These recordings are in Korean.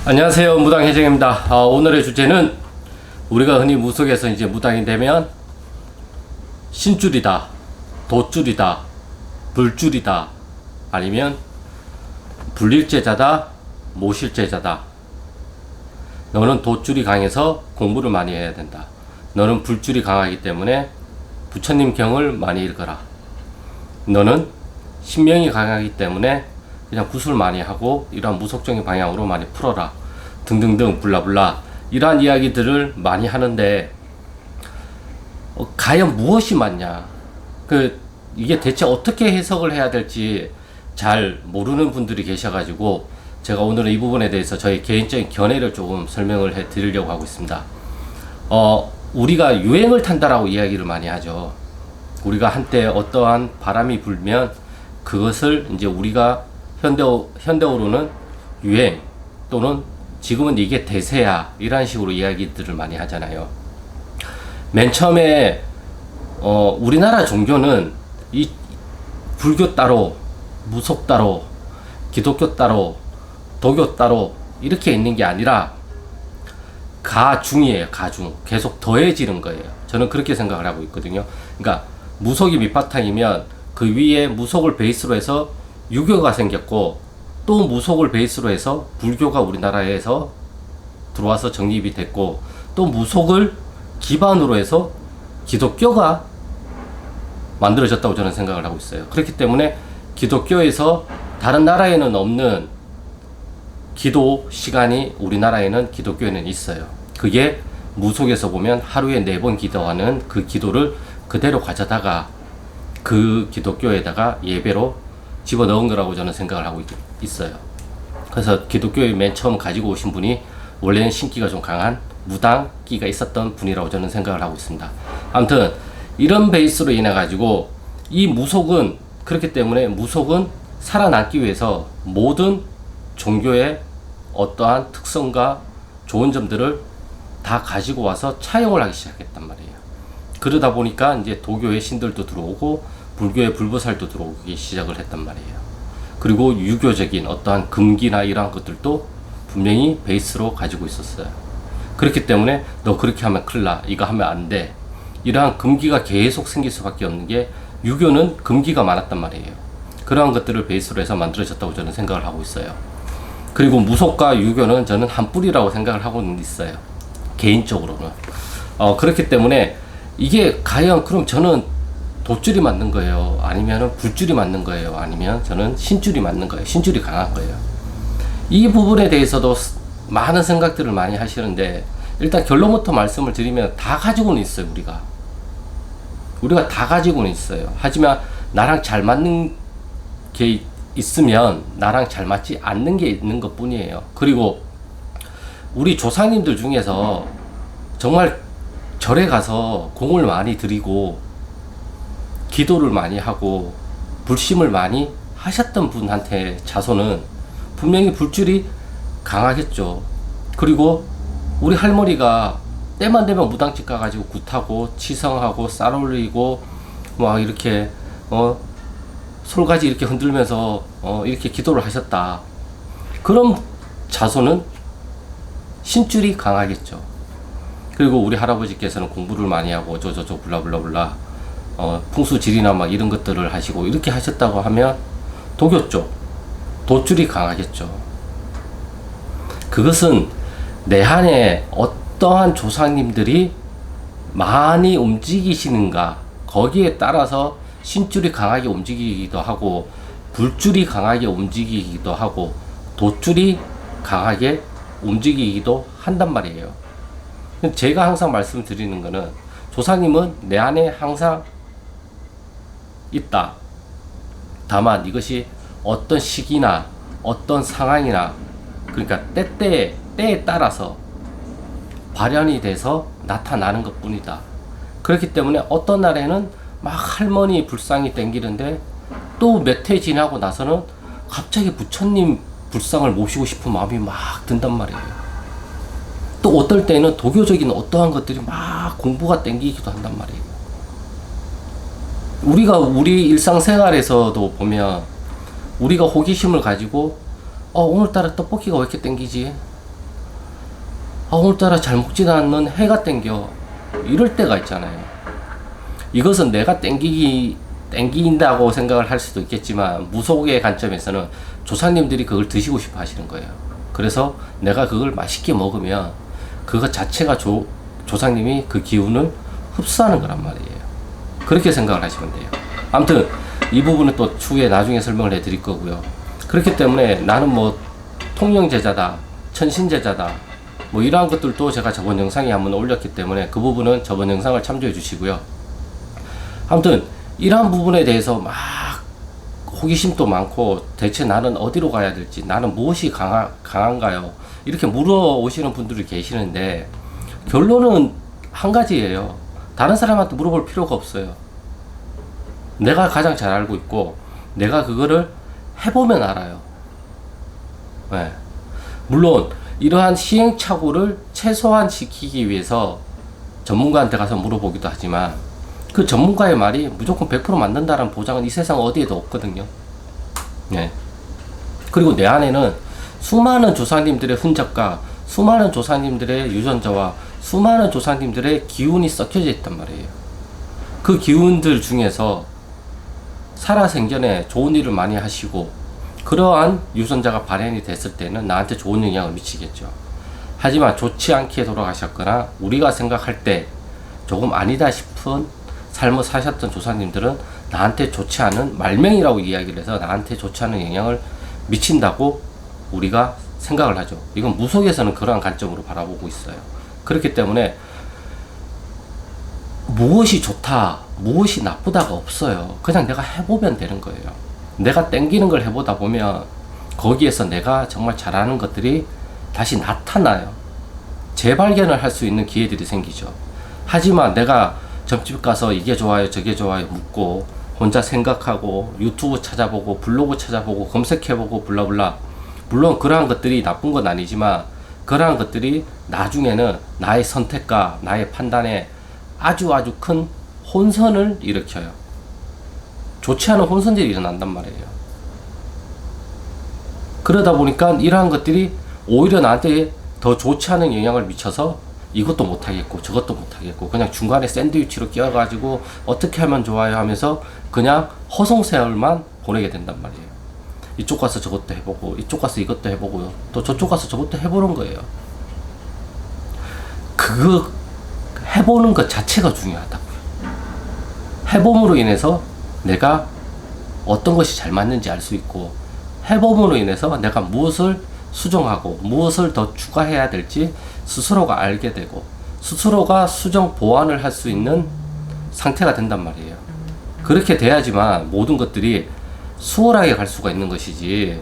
안녕하세요. 무당혜정입니다. 오늘의 주제는 우리가 흔히 무속에서 이제 무당이 되면 신줄이다, 돛줄이다, 불줄이다, 아니면 불릴제자다, 모실제자다. 너는 돛줄이 강해서 공부를 많이 해야 된다. 너는 불줄이 강하기 때문에 부처님 경을 많이 읽어라. 너는 신명이 강하기 때문에 그냥 구술 많이 하고 이러한 무속적인 방향으로 많이 풀어라 등등등 블라블라 이러한 이야기들을 많이 하는데 과연 무엇이 맞냐, 이게 대체 어떻게 해석을 해야 될지 잘 모르는 분들이 계셔가지고 제가 오늘은 이 부분에 대해서 저희 개인적인 견해를 조금 설명을 해 드리려고 하고 있습니다. 우리가 유행을 탄다라고 이야기를 많이 하죠. 우리가 한때 어떠한 바람이 불면 그것을 이제 우리가 현대어로는 유행 또는 지금은 이게 대세야 이런 식으로 이야기들을 많이 하잖아요. 맨 처음에 우리나라 종교는 이 불교 따로, 무속 따로, 기독교 따로, 도교 따로 이렇게 있는 게 아니라 가중이에요. 가중. 계속 더해지는 거예요. 저는 그렇게 생각을 하고 있거든요. 그러니까 무속이 밑바탕이면 그 위에 무속을 베이스로 해서 유교가 생겼고, 또 무속을 베이스로 해서 불교가 우리나라에서 들어와서 정립이 됐고, 또 무속을 기반으로 해서 기독교가 만들어졌다고 저는 생각을 하고 있어요. 그렇기 때문에 기독교에서 다른 나라에는 없는 기도 시간이 우리나라에는 기독교에는 있어요. 그게 무속에서 보면 하루에 4번 기도하는 그 기도를 그대로 가져다가 그 기독교에다가 예배로 집어넣은 거라고 저는 생각을 하고 있어요. 그래서 기독교에 맨 처음 가지고 오신 분이 원래는 신기가 좀 강한 무당기가 있었던 분이라고 저는 생각을 하고 있습니다. 아무튼 이런 베이스로 인해 가지고 이 무속은, 그렇기 때문에 무속은 살아남기 위해서 모든 종교의 어떠한 특성과 좋은 점들을 다 가지고 와서 차용을 하기 시작했단 말이에요. 그러다 보니까 이제 도교의 신들도 들어오고 불교의 불보살도 들어오기 시작을 했단 말이에요. 그리고 유교적인 어떠한 금기나 이러한 것들도 분명히 베이스로 가지고 있었어요. 그렇기 때문에 너 그렇게 하면 큰일 나, 이거 하면 안 돼, 이러한 금기가 계속 생길 수밖에 없는 게 유교는 금기가 많았단 말이에요. 그러한 것들을 베이스로 해서 만들어졌다고 저는 생각을 하고 있어요. 그리고 무속과 유교는 저는 한 뿌리라고 생각을 하고 있어요. 개인적으로는. 그렇기 때문에 이게 과연 그럼 저는 돛줄이 맞는 거예요? 아니면 불줄이 맞는 거예요? 아니면 저는 신줄이 맞는 거예요? 신줄이 강한 거예요? 이 부분에 대해서도 많은 생각들을 많이 하시는데, 일단 결론부터 말씀을 드리면 다 가지고는 있어요. 우리가 다 가지고는 있어요. 하지만 나랑 잘 맞는 게 있으면 나랑 잘 맞지 않는 게 있는 것 뿐이에요. 그리고 우리 조상님들 중에서 정말 절에 가서 공을 많이 드리고 기도를 많이 하고 불심을 많이 하셨던 분한테 자손은 분명히 불줄이 강하겠죠. 그리고 우리 할머니가 때만 되면 무당집 가가지고 굿하고 치성하고 쌀 올리고 막 이렇게 솔가지 이렇게 흔들면서 이렇게 기도를 하셨다. 그럼 자손은 신줄이 강하겠죠. 그리고 우리 할아버지께서는 공부를 많이 하고 블라블라블라 풍수지리나 막 이런 것들을 하시고 이렇게 하셨다고 하면 도교 쪽 돛줄이 강하겠죠. 그것은 내한에 어떠한 조상님들이 많이 움직이시는가, 거기에 따라서 신줄이 강하게 움직이기도 하고 불줄이 강하게 움직이기도 하고 돛줄이 강하게 움직이기도 한단 말이에요. 제가 항상 말씀드리는 거는 조상님은 내 안에 항상 있다. 다만 이것이 어떤 시기나 어떤 상황이나, 그러니까 때에 따라서 발현이 돼서 나타나는 것 뿐이다. 그렇기 때문에 어떤 날에는 막 할머니 불상이 땡기는데 또 몇 해 지나고 나서는 갑자기 부처님 불상을 모시고 싶은 마음이 막 든단 말이에요. 또 어떨 때는 도교적인 어떠한 것들이 막 공부가 땡기기도 한단 말이에요. 우리가 우리 일상생활에서도 보면 우리가 호기심을 가지고 오늘따라 떡볶이가 왜 이렇게 땡기지? 오늘따라 잘 먹지도 않는 해가 땡겨. 이럴 때가 있잖아요. 이것은 내가 땡긴다고 생각을 할 수도 있겠지만, 무속의 관점에서는 조상님들이 그걸 드시고 싶어 하시는 거예요. 그래서 내가 그걸 맛있게 먹으면 그것 자체가 조상님이 그 기운을 흡수하는 거란 말이에요. 그렇게 생각을 하시면 돼요. 아무튼 이 부분은 또 추후에 나중에 설명을 해드릴 거고요. 그렇기 때문에 나는 뭐 통영제자다, 천신제자다, 뭐 이러한 것들도 제가 저번 영상에 한번 올렸기 때문에 그 부분은 저번 영상을 참조해 주시고요. 아무튼 이러한 부분에 대해서 막 호기심도 많고, 대체 나는 어디로 가야 될지, 나는 무엇이 강한가요? 이렇게 물어오시는 분들이 계시는데, 결론은 한 가지예요. 다른 사람한테 물어볼 필요가 없어요. 내가 가장 잘 알고 있고, 내가 그거를 해보면 알아요. 네. 물론 이러한 시행착오를 최소한 지키기 위해서 전문가한테 가서 물어보기도 하지만, 그 전문가의 말이 무조건 100% 맞는다라는 보장은 이 세상 어디에도 없거든요. 네. 그리고 내 안에는 수많은 조상님들의 흔적과 수많은 조상님들의 유전자와 수많은 조상님들의 기운이 섞여져 있단 말이에요. 그 기운들 중에서 살아생전에 좋은 일을 많이 하시고, 그러한 유전자가 발현이 됐을 때는 나한테 좋은 영향을 미치겠죠. 하지만 좋지 않게 돌아가셨거나 우리가 생각할 때 조금 아니다 싶은 삶을 사셨던 조상님들은 나한테 좋지 않은, 말명이라고 이야기를 해서 나한테 좋지 않은 영향을 미친다고 우리가 생각을 하죠. 이건 무속에서는 그러한 관점으로 바라보고 있어요. 그렇기 때문에 무엇이 좋다, 무엇이 나쁘다가 없어요. 그냥 내가 해보면 되는 거예요. 내가 땡기는 걸 해보다 보면 거기에서 내가 정말 잘하는 것들이 다시 나타나요. 재발견을 할 수 있는 기회들이 생기죠. 하지만 내가 점집 가서 이게 좋아요, 저게 좋아요 묻고 혼자 생각하고 유튜브 찾아보고 블로그 찾아보고 검색해보고 블라블라, 물론 그러한 것들이 나쁜 건 아니지만 그러한 것들이 나중에는 나의 선택과 나의 판단에 아주 큰 혼선을 일으켜요. 좋지 않은 혼선들이 일어난단 말이에요. 그러다 보니까 이러한 것들이 오히려 나한테 더 좋지 않은 영향을 미쳐서 이것도 못하겠고 저것도 못하겠고 그냥 중간에 샌드위치로 끼어가지고 어떻게 하면 좋아요 하면서 그냥 허송세월만 보내게 된단 말이에요. 이쪽 가서 저것도 해보고 이쪽 가서 이것도 해보고요, 또 저쪽 가서 저것도 해보는 거예요. 그거 해보는 것 자체가 중요하다고요. 해봄으로 인해서 내가 어떤 것이 잘 맞는지 알 수 있고, 해봄으로 인해서 내가 무엇을 수정하고 무엇을 더 추가해야 될지 스스로가 알게 되고 스스로가 수정 보완을 할 수 있는 상태가 된단 말이에요. 그렇게 돼야지만 모든 것들이 수월하게 갈 수가 있는 것이지,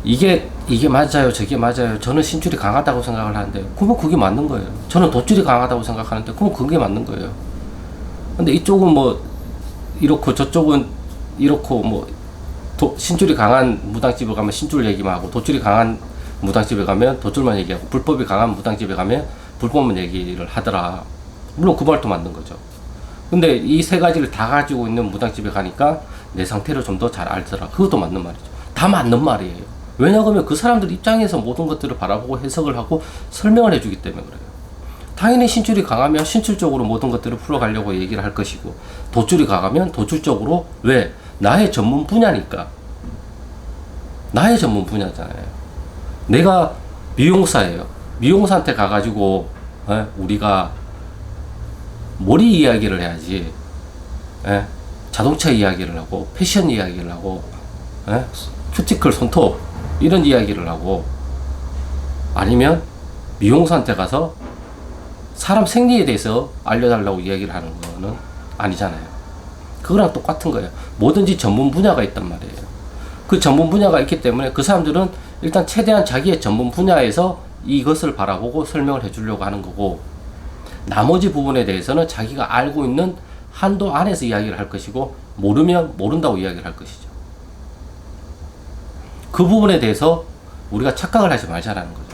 이게 맞아요, 저게 맞아요, 저는 신줄이 강하다고 생각을 하는데 그러면 그게 맞는 거예요. 저는 돛줄이 강하다고 생각하는데 그러면 그게 맞는 거예요. 근데 이쪽은 뭐 이렇고 저쪽은 이렇고, 뭐 신줄이 강한 무당집에 가면 신줄 얘기만 하고, 돛줄이 강한 무당집에 가면 돛줄만 얘기하고, 불법이 강한 무당집에 가면 불법만 얘기를 하더라. 물론 그 말도 맞는 거죠. 근데 이 세 가지를 다 가지고 있는 무당집에 가니까 내 상태를 좀 더 잘 알더라. 그것도 맞는 말이죠. 다 맞는 말이에요. 왜냐하면 그 사람들 입장에서 모든 것들을 바라보고 해석을 하고 설명을 해주기 때문에 그래요. 당연히 신줄이 강하면 신줄적으로 모든 것들을 풀어가려고 얘기를 할 것이고, 돛줄이 강하면 돛줄적으로, 왜? 나의 전문 분야니까. 나의 전문 분야잖아요. 내가 미용사예요. 미용사한테 가가지고 우리가 머리 이야기를 해야지, 자동차 이야기를 하고 패션 이야기를 하고 큐티클 손톱 이런 이야기를 하고, 아니면 미용사한테 가서 사람 생리에 대해서 알려달라고 이야기를 하는 거는 아니잖아요. 그거랑 똑같은 거예요. 뭐든지 전문 분야가 있단 말이에요. 그 전문 분야가 있기 때문에 그 사람들은 일단 최대한 자기의 전문 분야에서 이것을 바라보고 설명을 해주려고 하는 거고, 나머지 부분에 대해서는 자기가 알고 있는 한도 안에서 이야기를 할 것이고, 모르면 모른다고 이야기를 할 것이죠. 그 부분에 대해서 우리가 착각을 하지 말자라는 거죠.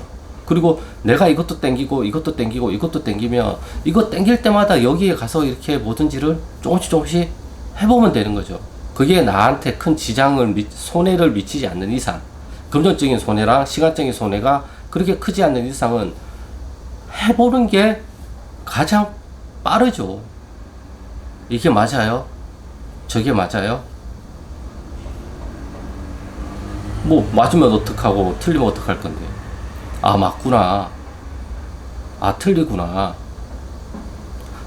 그리고 내가 이것도 땡기고 이것도 땡기고 이것도 땡기면 이거 땡길 때마다 여기에 가서 이렇게 뭐든지를 조금씩 해보면 되는 거죠. 그게 나한테 큰 손해를 미치지 않는 이상, 금전적인 손해랑 시간적인 손해가 그렇게 크지 않는 이상은 해보는 게 가장 빠르죠. 이게 맞아요? 저게 맞아요? 뭐 맞으면 어떡하고 틀리면 어떡할 건데. 아, 맞구나. 아, 틀리구나.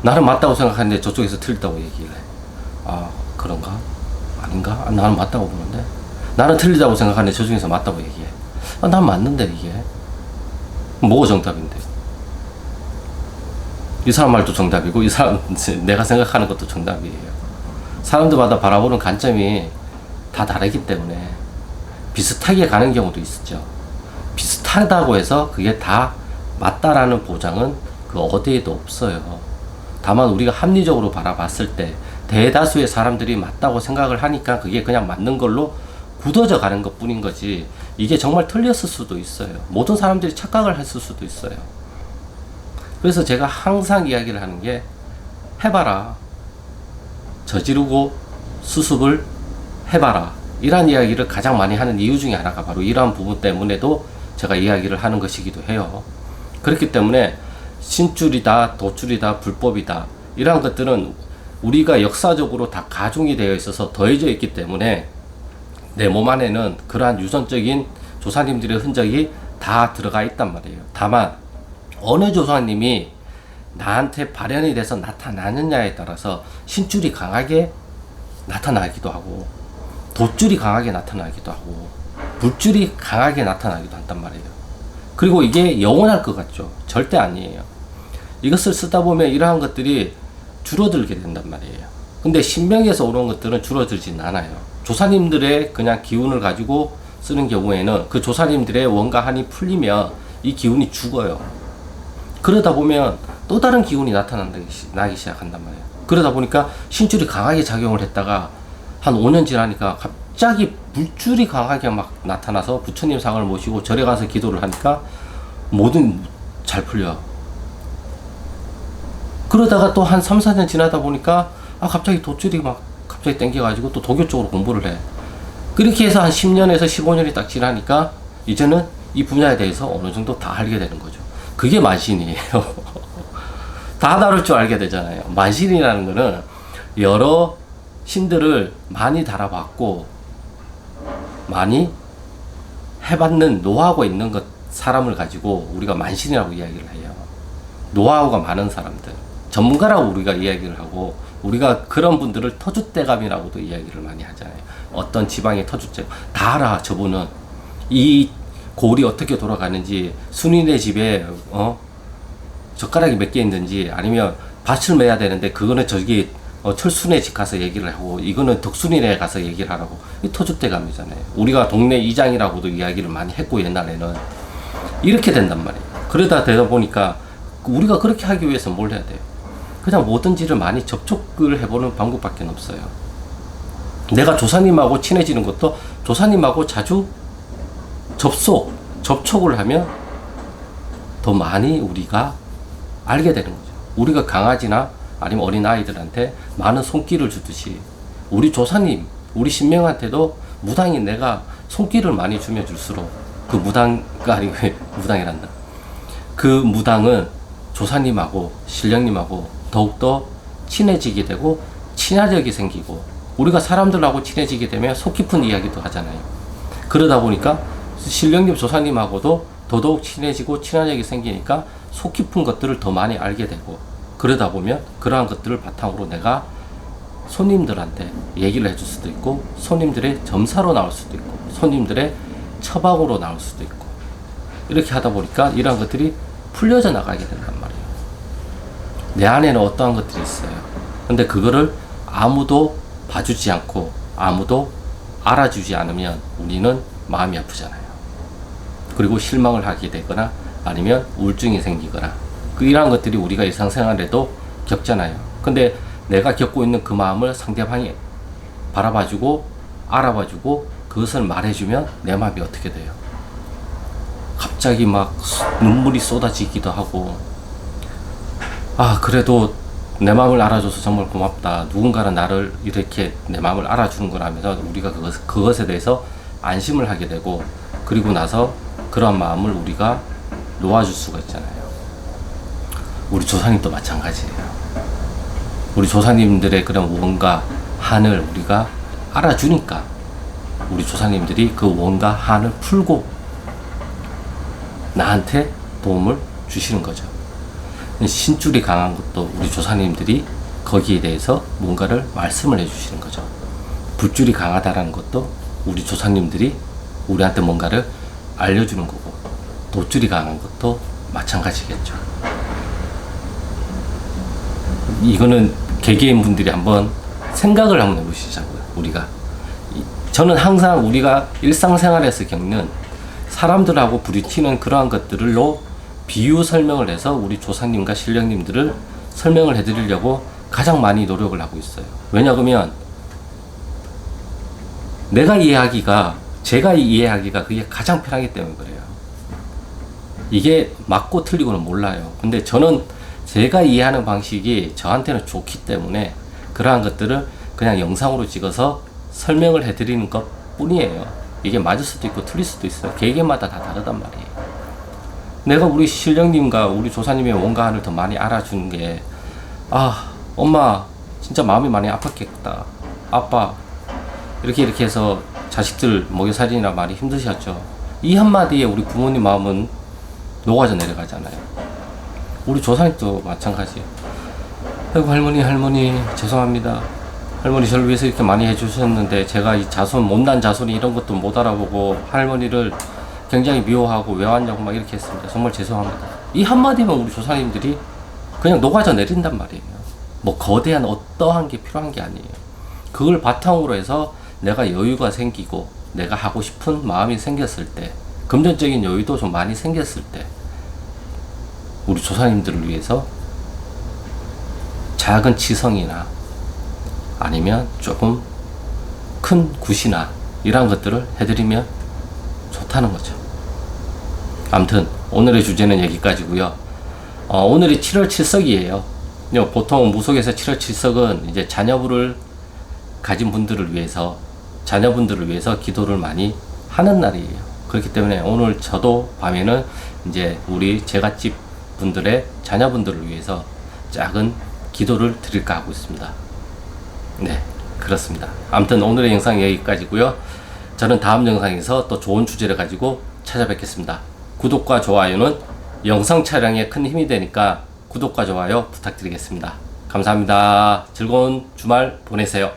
나는 맞다고 생각하는데 저쪽에서 틀리다고 얘기를 해. 아, 그런가? 아닌가? 아, 나는 맞다고 보는데. 나는 틀리다고 생각하는데 저쪽에서 맞다고 얘기해. 아, 난 맞는데 이게. 뭐가 정답인데? 이 사람 말도 정답이고 이 사람 내가 생각하는 것도 정답이에요. 사람들마다 바라보는 관점이 다 다르기 때문에 비슷하게 가는 경우도 있었죠. 비슷하다고 해서 그게 다 맞다라는 보장은 그 어디에도 없어요. 다만 우리가 합리적으로 바라봤을 때 대다수의 사람들이 맞다고 생각을 하니까 그게 그냥 맞는 걸로 굳어져 가는 것 뿐인 거지, 이게 정말 틀렸을 수도 있어요. 모든 사람들이 착각을 했을 수도 있어요. 그래서 제가 항상 이야기를 하는 게, 해봐라. 저지르고 수습을 해봐라. 이런 이야기를 가장 많이 하는 이유 중에 하나가 바로 이러한 부분 때문에도 제가 이야기를 하는 것이기도 해요. 그렇기 때문에 신줄이다, 도줄이다, 불법이다, 이러한 것들은 우리가 역사적으로 다 가중이 되어 있어서 더해져 있기 때문에 내 몸 안에는 그러한 유전적인 조사님들의 흔적이 다 들어가 있단 말이에요. 다만 어느 조사님이 나한테 발현이 돼서 나타나느냐에 따라서 신줄이 강하게 나타나기도 하고 돛줄이 강하게 나타나기도 하고 불줄이 강하게 나타나기도 한단 말이에요. 그리고 이게 영원할 것 같죠? 절대 아니에요. 이것을 쓰다 보면 이러한 것들이 줄어들게 된단 말이에요. 근데 신명에서 오는 것들은 줄어들진 않아요. 조사님들의 그냥 기운을 가지고 쓰는 경우에는 그 조사님들의 원과 한이 풀리면 이 기운이 죽어요. 그러다 보면 또 다른 기운이 나기 시작한단 말이에요. 그러다 보니까 신줄이 강하게 작용을 했다가 한 5년 지나니까 갑자기 불줄이 강하게 막 나타나서 부처님 상을 모시고 절에 가서 기도를 하니까 뭐든 잘 풀려. 그러다가 또 한 3, 4년 지나다 보니까 갑자기 돛줄이 막 갑자기 땡겨가지고 또 도교 쪽으로 공부를 해. 그렇게 해서 한 10년에서 15년이 딱 지나니까 이제는 이 분야에 대해서 어느 정도 다 알게 되는 거죠. 그게 만신이에요. 다 다룰 줄 알게 되잖아요. 만신이라는 거는 여러 신들을 많이 달아봤고 많이 해봤는 노하우가 있는 것, 사람을 가지고 우리가 만신이라고 이야기를 해요. 노하우가 많은 사람들, 전문가라고 우리가 이야기를 하고, 우리가 그런 분들을 터줏대감이라고도 이야기를 많이 하잖아요. 어떤 지방의 터줏대감 다 알아. 저분은 이 골이 어떻게 돌아가는지, 순인의 집에 젓가락이 몇 개 있는지, 아니면 밭을 매야 되는데 그거는 저기 철순의 집 가서 얘기를 하고, 이거는 덕순이네 가서 얘기를 하라고. 이 터줏대감이잖아요. 우리가 동네 이장이라고도 이야기를 많이 했고, 옛날에는 이렇게 된단 말이에요. 그러다 되다 보니까 우리가 그렇게 하기 위해서 뭘 해야 돼요? 그냥 뭐든지를 많이 접촉을 해보는 방법밖에 없어요. 내가 조사님하고 친해지는 것도 조사님하고 자주 접촉을 하면 더 많이 우리가 알게 되는 거죠. 우리가 강아지나 아니면 어린 아이들한테 많은 손길을 주듯이 우리 조사님, 우리 신명한테도 무당이 내가 손길을 많이 주면 줄수록 그 무당가 아니고 무당이란다. 그 무당은 조사님하고 신령님하고 더욱더 친해지게 되고 친화력이 생기고, 우리가 사람들하고 친해지게 되면 속 깊은 이야기도 하잖아요. 그러다 보니까 신령님 조사님하고도 더더욱 친해지고 친화력이 생기니까 속 깊은 것들을 더 많이 알게 되고, 그러다 보면 그러한 것들을 바탕으로 내가 손님들한테 얘기를 해줄 수도 있고, 손님들의 점사로 나올 수도 있고, 손님들의 처방으로 나올 수도 있고, 이렇게 하다 보니까 이러한 것들이 풀려져 나가게 된단 말이에요. 내 안에는 어떠한 것들이 있어요. 근데 그거를 아무도 봐주지 않고 아무도 알아주지 않으면 우리는 마음이 아프잖아요. 그리고 실망을 하게 되거나 아니면 우울증이 생기거나, 이러한 것들이 우리가 일상생활에도 겪잖아요. 근데 내가 겪고 있는 그 마음을 상대방이 바라봐주고 알아봐주고 그것을 말해주면 내 마음이 어떻게 돼요? 갑자기 막 눈물이 쏟아지기도 하고, 그래도 내 마음을 알아줘서 정말 고맙다. 누군가는 나를 이렇게 내 마음을 알아주는 거라면서 우리가 그것에 대해서 안심을 하게 되고, 그리고 나서 그러한 마음을 우리가 놓아줄 수가 있잖아요. 우리 조상님도 마찬가지예요. 우리 조상님들의 그런 원과 한을 우리가 알아주니까 우리 조상님들이 그 원과 한을 풀고 나한테 도움을 주시는 거죠. 신줄이 강한 것도 우리 조상님들이 거기에 대해서 뭔가를 말씀을 해주시는 거죠. 붓줄이 강하다라는 것도 우리 조상님들이 우리한테 뭔가를 알려주는 거고, 돛줄이 강한 것도 마찬가지겠죠. 이거는 개개인 분들이 한번 생각을 한번 해보시자고요. 우리가 저는 항상 우리가 일상생활에서 겪는 사람들하고 부딪히는 그러한 것들로 비유 설명을 해서 우리 조상님과 신령님들을 설명을 해드리려고 가장 많이 노력을 하고 있어요. 왜냐하면 제가 이해하기가 그게 가장 편하기 때문에 그래요. 이게 맞고 틀리고는 몰라요. 근데 저는 제가 이해하는 방식이 저한테는 좋기 때문에 그러한 것들을 그냥 영상으로 찍어서 설명을 해드리는 것 뿐이에요. 이게 맞을 수도 있고 틀릴 수도 있어요. 개개인마다 다 다르단 말이에요. 내가 우리 신령님과 우리 조사님의 원과 한을 더 많이 알아주는 게, 엄마 진짜 마음이 많이 아팠겠다. 아빠 이렇게 해서 자식들 먹여살리느라 많이 힘드셨죠. 이 한마디에 우리 부모님 마음은 녹아져 내려가잖아요. 우리 조상님도 마찬가지예요. 아이고 할머니 죄송합니다. 할머니 저를 위해서 이렇게 많이 해주셨는데 제가 이 못난 자손이 이런 것도 못 알아보고 할머니를 굉장히 미워하고 왜 왔냐고 막 이렇게 했습니다. 정말 죄송합니다. 이 한마디면 우리 조상님들이 그냥 녹아져 내린단 말이에요. 뭐 거대한 어떠한 게 필요한 게 아니에요. 그걸 바탕으로 해서 내가 여유가 생기고 내가 하고 싶은 마음이 생겼을 때, 금전적인 여유도 좀 많이 생겼을 때 우리 조상님들을 위해서 작은 치성이나 아니면 조금 큰 굿이나 이런 것들을 해드리면 좋다는 거죠. 아무튼 오늘의 주제는 여기까지고요. 오늘이 7월 7석이에요. 보통 무속에서 7월 7석은 이제 자녀분을 가진 분들을 위해서, 자녀분들을 위해서 기도를 많이 하는 날이에요. 그렇기 때문에 오늘 저도 밤에는 이제 우리 제갓집 분들의 자녀분들을 위해서 작은 기도를 드릴까 하고 있습니다. 네, 그렇습니다. 아무튼 오늘의 영상 여기까지고요. 저는 다음 영상에서 또 좋은 주제를 가지고 찾아뵙겠습니다. 구독과 좋아요는 영상 촬영에 큰 힘이 되니까 구독과 좋아요 부탁드리겠습니다. 감사합니다. 즐거운 주말 보내세요.